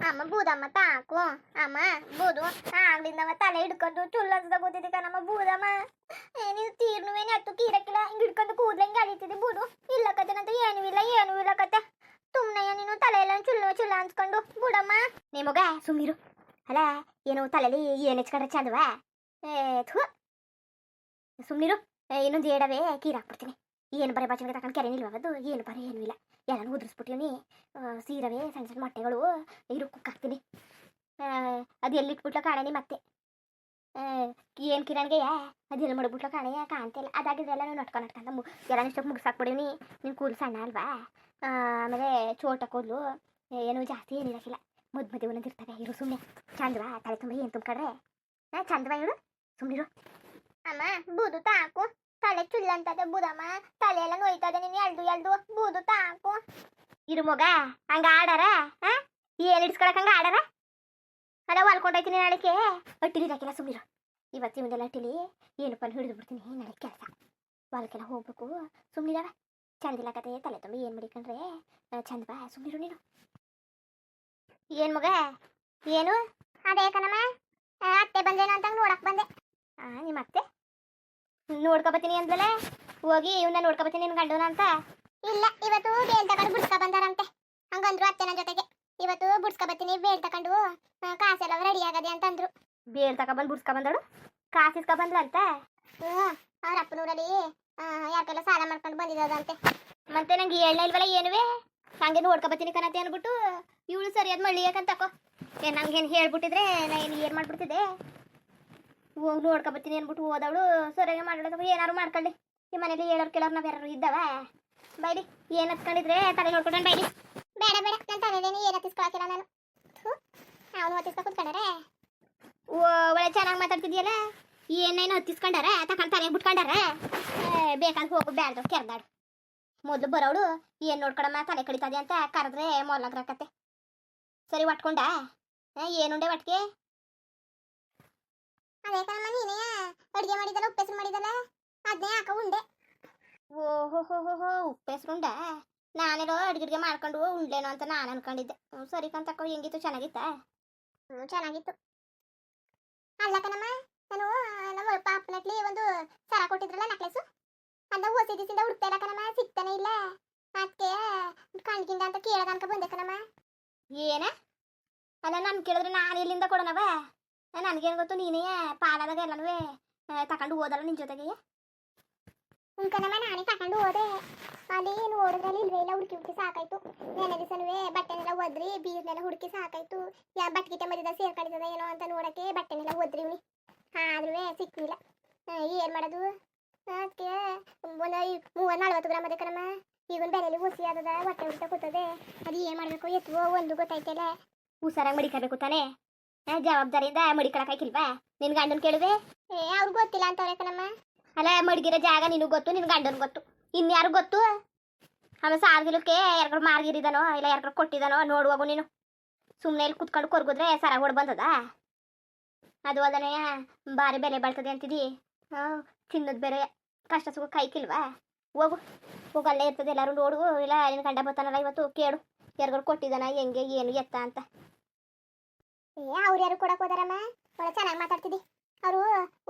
ಅಮ್ಮ ಬೂದಮ್ಮ ತಾಕು ಅಮ್ಮ ಬೂದು ಆಗ್ಲಿಂದವ ತಲೆ ಹಿಡ್ಕೊಂಡು ಚುಲ್ಲದ ಗೊತ್ತಿದ್ದೆ ಕಣಮ್ಮ ಬೂದಮ್ಮ ನೀವು ತೀರ್ನುವೇನು ಅಟ್ಟು ಕೀರಕ್ಕಿಲ್ಲ ಹಿಂಗೆ ಹಿಡ್ಕೊಂಡು ಕೂದ್ಲಂಗೆ ಅಲಿತಿದೆ ಬೂದು ಇಲ್ಲ ಕತೆನಂತ ಏನೂ ಇಲ್ಲ ಕತೆ ಸುಮ್ಮನೆ ನೀನು ತಲೆ ಎಲ್ಲ ಚುಲ್ಲ ಅನ್ಸ್ಕೊಂಡು ಬೂಡಮ್ಮ ನಿಮಗ ಸುಮ್ಮನಿರು ಅಲ್ಲ ಏನು ತಲೆಲಿ ಏನು ಹೆಚ್ಕೊಂಡ್ರೆ ಚಂದವಾ ಥೂ ಸುಮ್ಮನಿರು ಇನ್ನೊಂದು ಏಡವೇ ಕೀರಾಕ್ಬಿಡ್ತೀನಿ ಏನು ಬರೀ ಬಾಚಣಿಗೆ ತಗೊಂಡು ಕೆರೆ ನಿಲ್ವದು ಏನು ಬರೀ ಏನೂ ಇಲ್ಲ ಎಲ್ಲನೂ ಉದುರಿಸ್ಬಿಟ್ಟಿವ್ನಿ ಸೀರವೇ ಸಣ್ಣ ಸಣ್ಣ ಮೊಟ್ಟೆಗಳು ಇರು ಕುಕ್ಕಾಕ್ತೀನಿ ಅದು ಎಲ್ಲಿಟ್ಬಿಟ್ಲೋ ಕಾಣೆ ಮತ್ತೆ ಏನು ಕಿರಣ್ಗೆ ಅದು ಎಲ್ಲಿ ಮಾಡ್ಬಿಟ್ಲೋ ಕಾಣೆ ಕಾಣ್ತಿಲ್ಲ ಅದಾಗಿದ್ರೆ ಎಲ್ಲ ನಟ್ಕೊಂತ ಎಲ್ಲ ಇಷ್ಟಕ್ಕೆ ಮುಗಿಸಾಕ್ಬಿಡೀನಿ ನಿನ್ನ ಕೂದಲು ಸಣ್ಣ ಅಲ್ವಾ ಆಮೇಲೆ ಚೋಟ ಕೂದಲು ಏನೂ ಜಾಸ್ತಿ ಏನಿರಕ್ಕಿಲ್ಲ ಮದುವೆ ಒಂದೊಂದು ಇರ್ತವೆ ಇರು ಸುಮ್ಮನೆ ಚಂದವಾ ತಲೆ ತುಂಬ ಏನು ತುಂಬ್ಕೊಂಡ್ರೆ ಚಂದವಾ ಇರು ಸುಮ್ಮನಿರು ಅಮ್ಮ ಬೂದು ತಾಕು ತಲೆ ಚುಲ್ಲಂತದೆ ಬೂದಮ್ಮ ತಲೆ ಎಲ್ಲ ನೋಯ್ತದೆ ನೀನು ಎಳ್ದು ಬೂದು ತಾಕು ಇರು ಮಗ ಹಂಗ ಆಡಾರ ಏನು ಹಿಡ್ಸ್ಕೊಳಕ್ ಹಂಗ ಆಡಾರ ಅಲ್ಲ ಹೊಲ್ಕೊಂಡೋಯ್ತೀನಿ ನಾಳೆಗೆ ಅಟ್ಟಿಲಿದಾಕಿಲ್ಲ ಸುಮ್ಮನಿರು ಇವತ್ತು ಇವನ್ನೆಲ್ಲ ಅಟ್ಟಿಲಿ ಏನಪ್ಪ ಹಿಡಿದು ಬಿಡ್ತೀನಿ ನಾಳೆ ಕೆಲಸ ಹೊಲಕ್ಕೆಲ್ಲ ಹೋಗ್ಬೇಕು ಸುಮ್ಮನಿರವ ಚಂದಿಲ್ಲ ಕತೆ ತಲೆ ತುಂಬ ಏನು ಮಾಡಿಕೊಂಡ್ರೆ ಚಂದವಾ ಸುಮ್ಮನಿರು ನೀನು ಏನು ಮಗ ಏನು ಅದೇ ಕಣಮ್ಮ ಅತ್ತೆ ಬಂದೇನೋ ಅಂತ ನೋಡಕ್ ಬಂದೆ ನಿಮ್ಮ ಅತ್ತೆ ನೋಡ್ಕೊಬತ್ತೀನಿ ಅಂದ್ಲಲ್ಲ ಹೋಗಿ ಇವನ್ನ ನೋಡ್ಕೊಬತ್ತೀನಿ ನಿನ್ ಗಂಡನ ಅಂತ ಇಲ್ಲ ಇವತ್ತು ಬೇಲ್ ತಗೊಂಡು ಬುಡ್ಸ್ಕ ಬಂದಾರಂತೆ ಹಂಗಂದ್ರು ಅತ್ತೆ ನನ್ನ ಜೊತೆಗೆ ಇವತ್ತು ಬುಡ್ಸ್ಕ ಬತ್ತೀನಿ ಬೇಲ್ ತಗೊಂಡು ಕಾಸೆಲ್ಲ ರೆಡಿ ಆಗದೆ ಅಂತಂದ್ರು ಬೇಲ್ ತಗೊಂಡ್ಬಂದು ಬುಡ್ಸ್ಕ ಬಂದಳು ಕಾಸು ಇಸ್ಕ ಬಂದ್ಲಂತ ಅವ್ರ ಅಪ್ಪನೂರಲ್ಲಿ ಯಾಕೆಲ್ಲ ಸಾಲ ಮಾಡ್ಕೊಂಡು ಬಂದಿರೋದಂತೆ ಮತ್ತೆ ನಂಗೆ ಹೇಳನೇ ಇಲ್ವಲ್ಲ ಏನುವೆ ಹಂಗೆ ನೋಡ್ಕೊಬತ್ತೀನಿ ಕಣತೆ ಅಂದ್ಬಿಟ್ಟು ಇವಳು ಸರಿಯಾದ ಮಳ್ಳಿ ಯಾಕಂತಕೋ ನಂಗೇನು ಹೇಳ್ಬಿಟ್ಟಿದ್ರೆ ನಾ ಏನು ಮಾಡ್ಬಿಡ್ತಿದ್ದೆ ಹೋಗಿ ನೋಡ್ಕೊಬತ್ತೀನಿ ಅಂದ್ಬಿಟ್ಟು ಹೋದವಳು ಸರಿಯಾಗಿ ಮಾಡೋದು ಏನಾರು ಮಾಡ್ಕೊಳ್ಳಿ ಈ ಮನೇಲಿ ಹೇಳೋರು ಕೆಲವ್ರು ನಾವು ಯಾರು ಇದ್ದಾವ ಬೈಲಿ ಏನು ಹತ್ಕೊಂಡಿದ್ರೆ ತಲೆ ನೋಡ್ಕೊಂಡು ಬೈಲಿ ಬೇಡ ನನ್ನ ತಲೆದೇನು ಏನು ಹತ್ತಿಸ್ಕೊಳಕಿಲ್ಲ ನಾನು ಅವನು ಹತ್ತಿಸ್ಕೊ ಕೂತ್ಕೊಂಡಾರೆ ಒಳ್ಳೆ ಚೆನ್ನಾಗಿ ಮಾತಾಡ್ತಿದ್ಯಲ್ಲ ಏನೇನು ಹತ್ತಿಸ್ಕೊಂಡಾರ ತಗೊಂಡು ತಲೆಗೆ ಬಿಟ್ಕೊಂಡಾರ ಬೇಕಾದ್ರೆ ಹೋಗು ಬ್ಯಾಡ್ದು ಕೆರ್ದಾಡು ಮೊದಲು ಬರೋಳು ಏನು ನೋಡ್ಕೊಳಮ್ಮ ತಲೆ ಕಡಿತದೆ ಅಂತ ಕರೆದ್ರೆ ಮೊದ್ಲಾಗ್ರಕತ್ತೆ ಸರಿ ಒಟ್ಕೊಂಡ ಏನುಂಡೆ ಒಟ್ಟಿಗೆ ಅದೇ ಕಣಮ್ಮ ನೀನೇ ಅಡುಗೆ ಮಾಡಿದಲ್ಲ ಉಪ್ಪೆಸರು ಮಾಡಿದಲ್ಲ ಅದನ್ನೇ ಹಾಕ ಉಂಡೆ ಓಹೋ ಉಪ್ಪೆಸರುಂಡ ನಾನೆಲ್ಲೋ ಅಡುಗೆ ಮಾಡ್ಕೊಂಡು ಉಂಡ್ಲೇನೋ ಅಂತ ನಾನು ಅನ್ಕೊಂಡಿದ್ದೆ ಸರಿ ಕಂತಕ್ಕ ಹೆಂಗಿತ್ತು ಚೆನ್ನಾಗಿತ್ತಾ ಚೆನ್ನಾಗಿತ್ತು ಅಲ್ಲ ಕಣಮ್ಮ ನಾನು ನಮ್ಮ ಪಾಪನಟ್ಲಿ ಒಂದು ಸರ ಕೊಟ್ಟಿದ್ರಲ್ಲ ನೆಕ್ಲೆಸು ಅದನ್ನ ಹೊಸ ದಿವಸದಿಂದ ಹುಡ್ತಾ ಇಲ್ಲ ಕಣಮ್ಮ ಸಿಗ್ತಾನೆ ಇಲ್ಲ ಅದಕ್ಕೆ ಕಣ್ಗಿಂದ ಅಂತ ಕೇಳೋದ ಅನ್ಕ ಬಂದೆ ಕಣಮ್ಮ ಏನ ಅಲ್ಲ ನಾನು ಕೇಳಿದ್ರೆ ನಾನು ಎಲ್ಲಿಂದ ಕೊಡೋಣವ ನನಗೇನು ಗೊತ್ತು ನೀನೇ ಪಾಲಾದಾಗ ಎಲ್ಲನೂ ತಗೊಂಡು ಹೋದಲ್ಲ ನಿನ್ನ ಜೊತೆಗೆ ಉಂಕನಮ್ಮ ನಾನೇ ತಗೊಂಡು ಹೋದೆ ಅಲ್ಲಿ ನೋಡಿದ್ರಲ್ಲಿ ಇಲ್ವೇ ಇಲ್ಲ ಹುಡುಕಿ ಸಾಕಾಯ್ತು ನೆನೆ ದಿವಸನೂ ಬಟ್ಟೆನೆಲ್ಲ ಒದ್ರಿ ಬೀರ್ನೆಲ್ಲ ಹುಡುಕಿ ಸಾಕಾಯ್ತು ಬಟ್ಗಿಟ್ಟೆ ಮಧ್ಯದ ಸೇರ್ಕೊಂಡಿದ್ದದ ಏನೋ ಅಂತ ನೋಡಕ್ಕೆ ಬಟ್ಟೆನೆಲ್ಲ ಒದ್ರಿ ಆದ್ರೂ ಸಿಕ್ಕಿಲ್ಲ ಏನು ಮಾಡೋದು ಅದಕ್ಕೆ ಒಂದು 30-40 ಗ್ರಾಮ್ ಅದೇ ಕಣಮ್ಮ ಈಗೊಂದು ಬೆಲೆಯಲ್ಲಿ ಹುಸಿ ಆದದ ಹೊಟ್ಟೆ ಹುಡ್ತಾ ಕೂತದೆ ಅದು ಏನು ಮಾಡಬೇಕು ಎತ್ತುವೋ ಒಂದು ಗೊತ್ತಾಯ್ತಲ್ಲ ಹುಷಾರಾಗಿ ಮಡಿಕಬೇಕು ತಾನೇ ಜವಾಬ್ದಾರಿಯಿಂದ ಮಡಿಕೊಳಕಾಯ್ಕಿಲ್ವಾ ನಿನ್ ಗಂಡನ್ ಕೇಳಿದೆ ಅವ್ರು ಗೊತ್ತಿಲ್ಲ ಅಂತವ್ರೆ ಕಣಮ್ಮ ಅಲ್ಲ ಮಡಗಿರೋ ಜಾಗ ನಿನಗೆ ಗೊತ್ತು ನಿನ್ ಗಂಡನ್ ಗೊತ್ತು ಇನ್ಯಾರು ಗೊತ್ತು ಆಮೇಲೆ ಸಾರ್ಗಿಲಕ್ಕೆ ಯಾರು ಮಾರ್ಗಿರಿದಾನೋ ಇಲ್ಲ ಯಾರು ಕೊಟ್ಟಿದಾನೋ ನೋಡುವಾಗ ನೀನು ಸುಮ್ಮನೆ ಇಲ್ಲಿ ಕುತ್ಕೊಂಡು ಕೊರ್ಗಿದ್ರೆ ಸರ ಹೊಡ್ ಬಂದದ ಅದು ಅದನ್ನೇ ಭಾರಿ ಬೆಲೆ ಬಾಳ್ತದೆ ಅಂತಿದಿ ಚಿನ್ನದ ಬೇರೆ ಕಷ್ಟ ಸುಖ ಕೈಕಿಲ್ವಾ ಹೋಗಲ್ಲೇ ಇರ್ತದೆ ಎಲ್ಲರೂ ನೋಡು ಇಲ್ಲ ನಿನ್ನ ಗಂಡ ಬರ್ತಾನಲ್ಲ ಇವತ್ತು ಕೇಳು ಯಾರಿಗಾರು ಕೊಟ್ಟಿದಾನ ಹೆಂಗೆ ಏನು ಎತ್ತ ಅಂತ ಅವ್ರು ಯಾರು ಕೊಡಕ್ ಹೋದಾರಮ್ಮ ಒಳ್ಳೆ ಚೆನ್ನಾಗಿ ಮಾತಾಡ್ತಿದ್ದಿ ಅವರು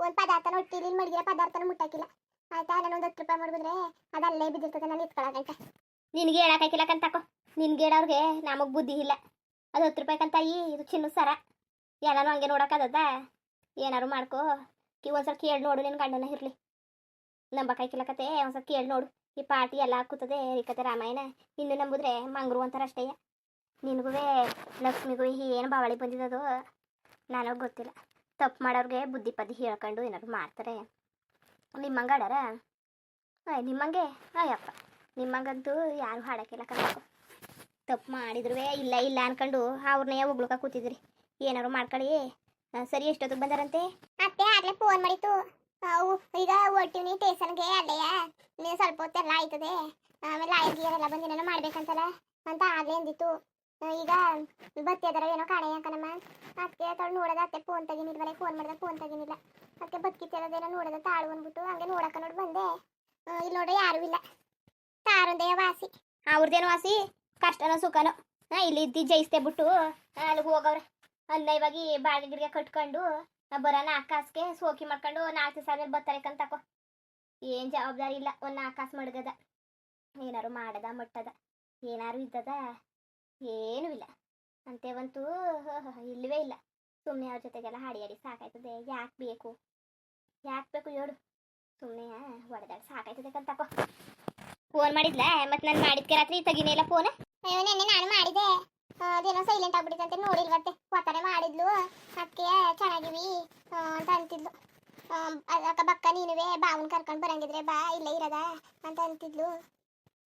ಒಂದು ಪದಾರ್ಥನ ಒಟ್ಟಿಲಿ ಮಡಗಿರೋ ಪದಾರ್ಥನ ಮುಟ್ಟಾಕಿಲ್ಲ ಆಯ್ತಾ ನಾನೊಂದು 10 ರೂಪಾಯಿ ಮಾಡ್ಬಿದ್ರೆ ಅದಲ್ಲೇ ಬಿದ್ದಿರ್ತದೆ ನಾನು ಇಟ್ಕೊಳಕಂತ ನಿನಗೆ ಹೇಳಕ್ಕಾಕಿಲ್ಲ ಕಂತಕೋ ನಿನ್ಗೆ ಹೇಳೋರ್ಗೆ ನಮಗೆ ಬುದ್ಧಿ ಇಲ್ಲ ಅದು 10 ರೂಪಾಯಿ ಕಂತಾಯಿ ಇದು ಚಿನ್ನದ ಸರ ಎಲ್ಲನೂ ಹಂಗೆ ನೋಡೋಕ್ಕದ ಏನಾರು ಮಾಡ್ಕೋ ಒಂದ್ಸಲ ಕೇಳಿ ನೋಡು ನಿನ್ನ ಗಂಡನ ಇರಲಿ ನಂಬಕಾಯ್ಕಿಲ್ಲ ಕತೆ ಒಂದ್ಸಲ ಕೇಳಿ ನೋಡು ಈ ಪಾರ್ಟಿ ಎಲ್ಲ ಹಾಕುತ್ತದೆ ಕತೆ ರಾಮಾಯಣ ಇನ್ನು ನಂಬುದ್ರೆ ಮಂಗ್ರು ಅಂತಾರೆ ಅಷ್ಟೇ ನಿನಗೂ ಲಕ್ಷ್ಮಿಗೂ ಏನು ಬಾವಳಿ ಬಂದಿದ್ದದು ನನಗೆ ಗೊತ್ತಿಲ್ಲ ತಪ್ಪು ಮಾಡೋರಿಗೆ ಬುದ್ಧಿ ಪದ್ದಿ ಹೇಳ್ಕೊಂಡು ಏನಾದ್ರು ಮಾಡ್ತಾರೆ ನಿಮ್ಮಂಗೆ ಆಡಾರ ನಿಮ್ಮಂಗೆ ಅಯ್ಯಪ್ಪ ನಿಮ್ಮಂಗಂತೂ ಯಾರು ಹಾಡೋಕ್ಕಿಲ್ಲ ಕಣಕು ತಪ್ಪು ಮಾಡಿದ್ರು ಇಲ್ಲ ಅನ್ಕೊಂಡು ಅವ್ರನ್ನೇ ಉಗ್ಳಕ ಕೂತಿದ್ರಿ ಏನಾದ್ರು ಮಾಡ್ಕೊಳ್ಳಿ ಸರಿ ಎಷ್ಟೊತ್ತಿಗೆ ಬಂದಾರಂತೆ ಅತ್ತೆ ಆಗಲೇ ಫೋನ್ ಮಾಡಿತ್ತು ಅವು ಈಗ ಹೊಟ್ಟಿವ್ನಿ ಟೇಷನ್ಗೆ ಅಲ್ಲೆಯ ನೀವು ಸ್ವಲ್ಪ ಹೊತ್ತೆಲ್ಲ ಆಯ್ತದೆ ಆಮೇಲೆ ಆಯ್ಕೆಲ್ಲ ಬಂದಿನೇನೋ ಮಾಡ್ಬೇಕಂತಲ್ಲ ಅಂತ ಆಗಲೇ ಅಂದಿತ್ತು ಈಗ ಬತ್ತಿ ಅದರ ಏನೋ ಕಾಣೆ ಯಾಕನಮ್ಮ ಅದಕ್ಕೆ ತೊಳು ನೋಡೋದ ಅತ್ತೆ ಫೋನ್ ತೆಗಿನಿಲ್ವಲ್ಲ ಫೋನ್ ಮಾಡಿದ್ರೆ ಫೋನ್ ತೆಗಿನಿಲ್ಲ ಅದಕ್ಕೆ ಬದುಕಿತ್ತೇನೋ ನೋಡೋದ ತಾಳು ಅಂದ್ಬಿಟ್ಟು ಹಂಗೆ ನೋಡಕ್ಕ ನೋಡಿ ಬಂದೆ ಇಲ್ಲಿ ನೋಡ್ರಿ ಯಾರೂ ಇಲ್ಲ ತಾರೊಂದೇ ವಾಸಿ ಅವ್ರದ್ದೇನು ವಾಸಿ ಕಷ್ಟನೋ ಸುಖನೋ ಇಲ್ಲಿ ಇದ್ದು ಜಯಿಸ್ತೆ ಬಿಟ್ಟು ಅಲ್ಲಿಗೆ ಹೋಗವ್ರೆ. ಅಲ್ಲ ಇವಾಗ ಬಾಡಿಗೆ ಗಿಡಿಗೆ ಕಟ್ಕೊಂಡು ಬರೋಣ ಆಕಾಸ್ಗೆ ಸೋಕಿ ಮಾಡ್ಕೊಂಡು 4 ದಿವಸ ಆದ್ಮೇಲೆ ಬರ್ತಾರೆ ಕಂತಕೋ. ಏನು ಜವಾಬ್ದಾರಿ ಇಲ್ಲ. ಒಂದು 4 ಕಾಸು ಮಡಗದ, ಏನಾರು ಮಾಡದ ಮಟ್ಟದ, ಏನಾರು ಇದ್ದದ, ಏನೂ ಇಲ್ಲ ಅಂತೇವಂತೂ ಇಲ್ಲವೇ ಇಲ್ಲ. ಸುಮ್ಮನೆ ಅವ್ರ ಜೊತೆಗೆಲ್ಲ ಹಾಡಿ ಹಾಡಿ ಸಾಕಾಯ್ತದೆ. ಯಾಕೆ ಬೇಕು ಹೇಳು? ಸುಮ್ಮನೆ ಹೊಡೆದಾಡಿ ಸಾಕಾಯ್ತದೆ ಕಂತಕೋ. ಫೋನ್ ಮಾಡಿದ್ಲ? ಮತ್ತೆ ನಾನು ಮಾಡಿದ್ಕೆ ರಾತ್ರಿ ತೆಗಿನೇ ಇಲ್ಲ ಫೋನ್. ಅಯ್ಯೋ ನೆನ್ನೆ ನಾನು ಮಾಡಿದೆ, ಅದೇನೋ ಸೈಲೆಂಟ್ ಆಗ್ಬಿಟ್ಟಿದಂತೆ ನೋಡಿಲ್ವತ್ತೆ. ಒತ್ತಾನೆ ಮಾಡಿದ್ಲು, ಅದಕ್ಕೆ ಚೆನ್ನಾಗಿವಿ ಅಂತ ಅಂತಿದ್ಲು. ಅಕ್ಕ ಬಕ್ಕ ನೀನುವೆ ಬಾವನ್ ಕರ್ಕೊಂಡು ಬರಂಗಿದ್ರೆ ಬಾ, ಇಲ್ಲೇ ಇರದ ಅಂತ ಅಂತಿದ್ಲು.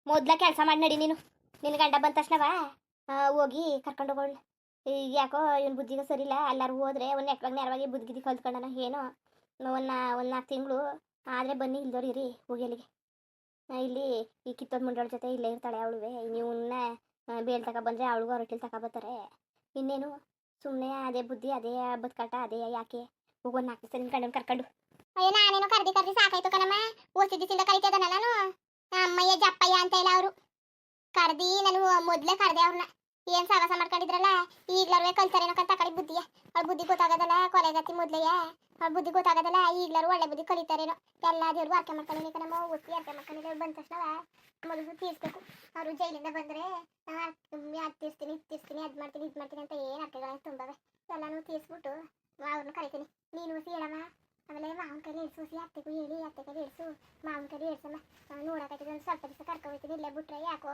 ಮೊದ್ಲ ಕೆಲಸ ಮಾಡಿ ನಡಿ ನೀನು. ನಿನ್ನ ಗಂಡ ಬಂದ ತಕ್ಷಣವ ಹೋಗಿ ಕರ್ಕೊಂಡು ಹೋಗೋಳು. ಈಗ ಯಾಕೋ ಇವನ್ ಬುದ್ಧಿಗೆ ಸರಿಲ್ಲ. ಎಲ್ಲರೂ ಹೋದ್ರೆ ಒಂದು ನೆರವಾಗಿ ಬುದ್ಧಿಗಿದ್ದಿ ಕಲ್ತ್ಕೊಂಡನ ಏನೋ. ಒಂದು 4 ತಿಂಗಳು ಆದರೆ ಬನ್ನಿ, ಇಲ್ದೋರು ಇರಿ ಹೋಗಿ ಅಲ್ಲಿಗೆ. ಇಲ್ಲಿ ಈ ಕಿತ್ತೋದ್ ಮುಂಡೋಳ ಜೊತೆ ಇಲ್ಲೇ ಇರ್ತಾಳೆ ಅವಳುವೆ. ನೀವನ್ನ ಬೇಲ್ ತಗೊಬಂದ್ರೆ ಅವಳಿಗೂ ಹೊರಟಿಲ್ ತಗೊಬತ್ತಾರೆ. ಇನ್ನೇನು ಸುಮ್ಮನೆ ಅದೇ ಬುದ್ಧಿ, ಅದೇ ಬದುಕಾಟ, ಅದೇ ಯಾಕೆ ಹೋಗೋ 4 ದಿವಸ ನಿನ್ನ ಗಂಡನ ಕರ್ಕೊಂಡು. ಅಯ್ಯೋ ನಾನೇನೋ ಕರ್ದಿ ಸಾಕಾಯ್ತು ಕಣಮ್ಮ. ಓಸಿ ದಿವಸದಿಂದ ಕರಿತದನ ನಾನು. ಅಮ್ಮಯ್ಯ ಜಪ್ಪಯ್ಯ ಅಂತ ಇಲ್ಲ ಅವರು ಕರ್ದಿ. ನಾನು ಮೊದಲೇ ಕರ್ದೆ ಅವ್ರನ್ನ. ಏನು ಸಾವಾಸ ಮಾಡ್ಕೊಂಡಿದ್ರಲ್ಲ, ಈಗ್ಲಾರು ಕಲ್ತಾರೇನೋ ಕಂತ ಕಡೆ ಬುದ್ಧಿಯ. ಅವ್ಳ ಬುದ್ಧಿ ಗೊತ್ತಾಗೋದಲ್ಲ, ಕೊಲೆಗತ್ತಿ ಮೊದ್ಲೆಯ ಅವ್ಳ ಬುದ್ಧಿ ಗೊತ್ತಾಗೋದಲ್ಲ. ಈಗ್ಲಾರು ಒಳ್ಳೆ ಬುದ್ಧಿ ಕಲಿತಾರೇನೋ. ಎಲ್ಲ ದೇವ್ರಿಗೂ ಅರ್ಕೆ ಮಾಡ್ಕೊಂಡಿನಿ ಕಣಮ್ಮ. ಒತ್ತಿ ಅರ್ಕೆ ಮಾಡ್ಕೊಂಡಿದ್ರೆ ಬಂದ ತಕ್ಷಣ ಮೊದಲು ತೀರಿಸ್ಬೇಕು. ಅವರು ಜೈಲಿಂದ ಬಂದರೆ ಅದು ತೀರ್ಸ್ತೀನಿ ಅದು ಮಾಡ್ತೀನಿ ಅಂತ ಏನು ಅರ್ಕೆಗಳನ್ನ ತುಂಬವೆ. ಎಲ್ಲನೂ ತೀರಿಸ್ಬಿಟ್ಟು ಅವ್ರನ್ನ ಕರಿತೀನಿ. ನೀನು ಹೊಸಿ ಹೇಳಮ್ಮ. ಆಮೇಲೆ ಮಾವನ ಕೈಲಿ ಇಳಿಸು, ಅತ್ತೆಗೂ ಹೇಳಿ ಅತ್ತೆ ಕೈಲಿ ಇಳಿಸು, ಮಾವನ ಕೈಲಿ ಇಳಿಸಮ್ಮ. ನೋಡೋಕೈತಿದ್ದೆ ಒಂದು ಸ್ವಲ್ಪ ದಿವಸ ಕರ್ಕೊಯ್ತೀನಿ. ಇಲ್ಲೇ ಬಿಟ್ರೆ ಯಾಕೋ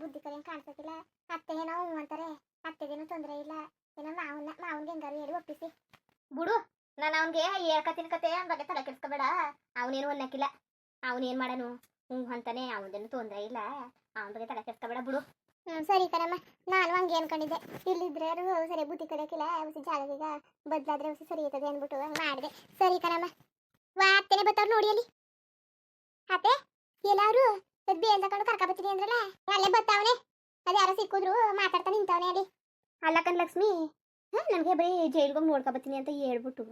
ಬುದ್ಧಿ ಕಲಿಯಂಗೆ ಕಾಣಿಸೋಕಿಲ್ಲ. ಅತ್ತೆ ಏನೋ ಅಂತಾರೆ, ಅತ್ತೆಗೇನೋ ತೊಂದರೆ ಇಲ್ಲ. ಏನೋ ಮಾವನ್ಗೆ ಹೆಂಗಾರು ಹೇಳಿ ಒಪ್ಪಿಸಿ ಬಿಡು. ನಾನು ಅವನಿಗೆ ಹೇಳ್ಕತ್ತೀನಿ ಕತೆ. ಅವನ ಬಗ್ಗೆ ತಲೆ ಕೆಡಿಸ್ಕೋಬೇಡ. ಅವನೇನು ಅನ್ನಕ್ಕಿಲ್ಲ. ಅವನೇನು ಮಾಡನು ಅಂತಾನೆ. ಅವನದೇನು ತೊಂದರೆ ಇಲ್ಲ. ಅವನ ಬಗ್ಗೆ ತಲೆ ಕೆಡಿಸ್ಕೋಬೇಡ ಬಿಡು. ಸರಿ ಕಣಮ್ಮ. ನಾನು ಹಂಗೆ ಅನ್ಕೊಂಡಿದ್ದೆ. ಇಲ್ಲಿದ್ರೆ ಸರಿ ಬುದ್ಧಿ ಕಲಿಯೋಕಿಲ್ಲ. ಹೊಸ ಜಾಗದೀಗ ಬದಲಾದ್ರೆ ಹೊಸ ಸರಿ ಇರ್ತದೆ ಅಂದ್ಬಿಟ್ಟು ಹಂಗೆ ಮಾಡಿದೆ. ಸರಿ ಕಣಮ್ಮ. ಅತ್ತೆನೇ ಬರ್ತಾವ್ರು ನೋಡಿ ಅಲ್ಲಿ. ಅತ್ತೆ ಎಲ್ಲಾರು ಬೇಲ್ ತಗೊಂಡು ಕರ್ಕೊಬತ್ತೀನಿ ಅಂದ್ರಲ್ಲ, ಅಲ್ಲೇ ಬರ್ತಾವನೆ. ಅದು ಯಾರೋ ಸಿಕ್ಕಿದ್ರು ಮಾತಾಡ್ತಾ ನಿಂತವನೆ ಅಲ್ಲಿ. ಅಲ್ಲಕ್ಕನ್ ಲಕ್ಷ್ಮಿ, ನನಗೆ ಬರೀ ಜೈಲ್ಗೆ ನೋಡ್ಕೊಬತ್ತೀನಿ ಅಂತ ಹೇಳ್ಬಿಟ್ಟು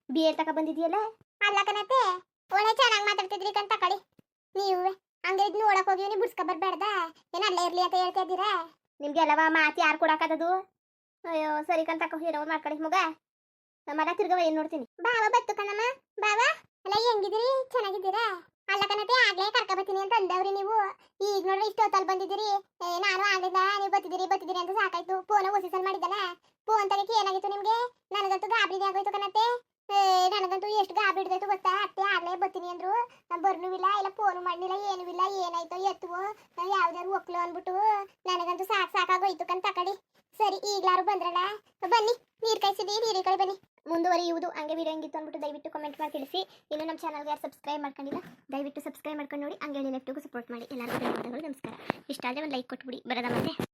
ಬೇಲ್ ತಕ ಬಂದಿದೆಯಲ್ಲ. ಅಲ್ಲಕ್ಕನತ್ತೆ ಒಳ್ಳೆ ಚೆನ್ನಾಗಿ ಮಾತಾಡ್ತಿದ್ರಿ ಕಂತ ಕಳಿ. ನೀವು ಹಂಗೆ ಇದು ನೋಡಕ್ ಹೋಗಿ ನೀವು ಬಿಡ್ಸ್ಕೊಬರ್ಬೇಡ್ದ. ಏನು ಅಲ್ಲೇ ಇರ್ಲಿ ಅಂತ ಹೇಳ್ತಾ ಇದ್ದೀರಾ? ನಿಮ್ಗೆಲ್ಲವ ಮಾತು ಯಾರು ಕೊಡಾಕದದು? ಅಯ್ಯೋ ಸರಿ ಕಂತಕ ಏನೋ ಮಾಡ್ಕೊಳ್ಳಿ ಮಗ. ಮಗ ತಿರ್ಗವ ಏನು ನೋಡ್ತೀನಿ. ಬಾವ ಬತ್ತು ಕಣಮ್ಮ. ಬಾವ ಅಲ್ಲ ಹೆಂಗಿದ್ದೀರಿ? ಚೆನ್ನಾಗಿದ್ದೀರಾ? ಅಲ್ಲಕನತೆ ಆಗ್ಲೇ ಕರ್ಕೊಬತ್ತೀನಿ ಅಂತ ಅಂದವ್ರಿ ನೀವು. ಈಗ ನೋಡ್ರಿ ಇಷ್ಟು ಹೊತ್ತಲ್ಲಿ ಬಂದಿದ್ದೀರಿ. ನಾನು ಆಗ್ಲಿಲ್ಲ ನೀವು ಬತ್ತಿದ್ದೀರಿ ಅಂತ ಸಾಕಾಯ್ತು. ಫೋನ್ ಹೊಸಿಸಲ್ ಮಾಡಿದ್ದಲ್ಲ, ಫೋನ್ ತಗಕ್ಕೆ ಏನಾಗಿತ್ತು ನಿಮ್ಗೆ? ನನಗಂತೂ ಗಾಬರಿನೇ ಆಗೋಯ್ತು ಕಣತ್ತೆ. ನನಗಂತೂ ಎಷ್ಟು ಗಾಬರಿ ಹಿಡ್ದೈತು ಗೊತ್ತಾ? ಅತ್ತೆ ಆಗ್ಲೇ ಬರ್ತೀನಿ ಅಂದ್ರು, ಬರ್ನೂ ಇಲ್ಲ, ಇಲ್ಲ ಫೋನು ಮಾಡಲಿಲ್ಲ, ಏನೂ ಇಲ್ಲ. ಏನಾಯ್ತೋ ಎತ್ತುವೋ ಯಾವ್ದಾರು ಒಕ್ಲು ಅಂದ್ಬಿಟ್ಟು ನನಗಂತೂ ಸಾಕಾಗೋಯ್ತು ಕಂತ ಕಡಿ. ಸರಿ ಈಗ್ಲಾರು ಬಂದ್ರಲ್ಲ, ಬನ್ನಿ ನೀರು ಕಾಯಿಸಿದಿ, ನೀರು ಕಡೆ ಬನ್ನಿ. ಮುಂದುವರಿಯುವುದು. ಹಂಗೆ ವಿಡಿಯೋ ಹೆಂಗಿತ್ತು ಅಂದ್ಬಿಟ್ಟು ದಯವಿಟ್ಟು ಕಮೆಂಟ್ ಮಾಡಿ ತಿಳಿಸಿ. ಇನ್ನು ನಮ್ಮ ಚಾನಲ್ಗೆ ಯಾರು ಸಬ್ಸ್ಕ್ರೈಬ್ ಮಾಡ್ಕೊಂಡಿಲ್ಲ ದಯವಿಟ್ಟು ಸಬ್ಸ್ಕ್ರೈಬ್ ಮಾಡ್ಕೊಂಡು ನೋಡಿ. ಹಂಗೆ ಲೆಫ್ಟಿಗೂ ಸಪೋರ್ಟ್ ಮಾಡಿ. ಎಲ್ಲರಿಗೂ ಧನ್ಯವಾದಗಳು, ನಮಸ್ಕಾರ. ಇಷ್ಟ ಆದರೆ ಒಂದು ಲೈಕ್ ಕೊಟ್ಬಿಡಿ. ಬರೋದ ಮತ್ತೆ.